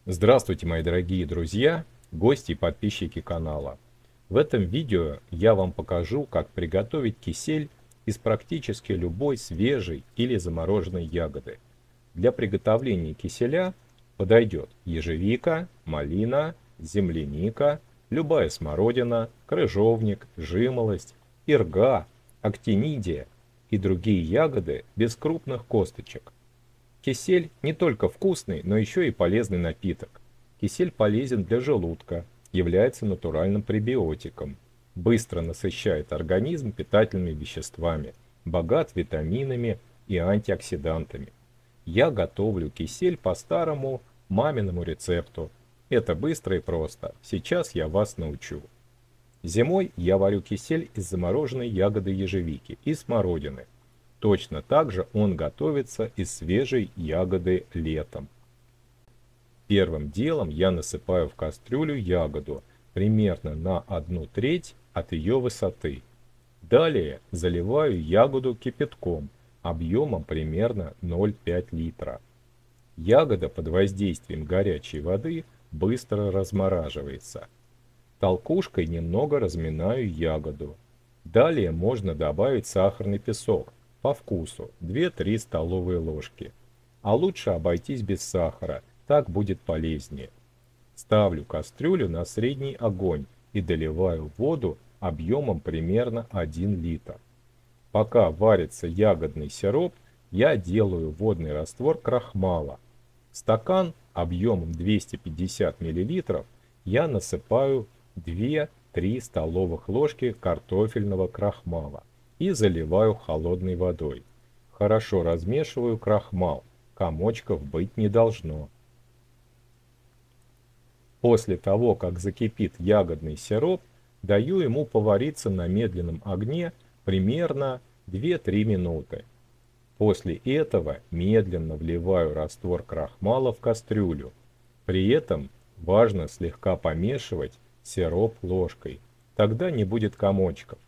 Здравствуйте, мои дорогие друзья, гости и подписчики канала. В этом видео я вам покажу, как приготовить кисель из практически любой свежей или замороженной ягоды. Для приготовления киселя подойдет ежевика, малина, земляника, любая смородина, крыжовник, жимолость, ирга, актинидия и другие ягоды без крупных косточек. Кисель не только вкусный, но еще и полезный напиток. Кисель полезен для желудка, является натуральным пребиотиком, быстро насыщает организм питательными веществами, богат витаминами и антиоксидантами. Я готовлю кисель по старому маминому рецепту. Это быстро и просто. Сейчас я вас научу. Зимой я варю кисель из замороженной ягоды ежевики и смородины. Точно так же он готовится из свежей ягоды летом. Первым делом я насыпаю в кастрюлю ягоду примерно на 1/3 от ее высоты. Далее заливаю ягоду кипятком объемом примерно 0,5 литра. Ягода под воздействием горячей воды быстро размораживается. Толкушкой немного разминаю ягоду. Далее можно добавить сахарный песок по вкусу 2-3 столовые ложки. А лучше обойтись без сахара, так будет полезнее. Ставлю кастрюлю на средний огонь и доливаю воду объемом примерно 1 литр. Пока варится ягодный сироп, я делаю водный раствор крахмала. В стакан объемом 250 мл я насыпаю 2-3 столовых ложки картофельного крахмала и заливаю холодной водой. Хорошо размешиваю крахмал, комочков быть не должно. После того, как закипит ягодный сироп, даю ему повариться на медленном огне примерно 2-3 минуты. После этого медленно вливаю раствор крахмала в кастрюлю. При этом важно слегка помешивать сироп ложкой, тогда не будет комочков.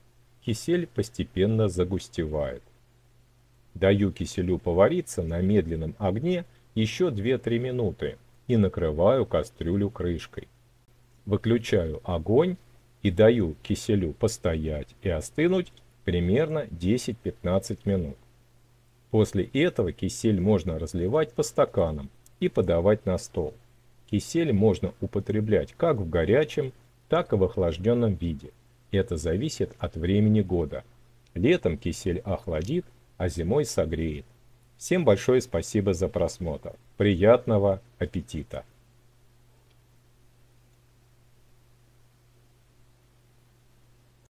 Кисель постепенно загустевает. Даю киселю повариться на медленном огне еще 2-3 минуты и накрываю кастрюлю крышкой. Выключаю огонь и даю киселю постоять и остынуть примерно 10-15 минут. После этого кисель можно разливать по стаканам и подавать на стол. Кисель можно употреблять как в горячем, так и в охлажденном виде. Это зависит от времени года. Летом кисель охладит, а зимой согреет. Всем большое спасибо за просмотр. Приятного аппетита!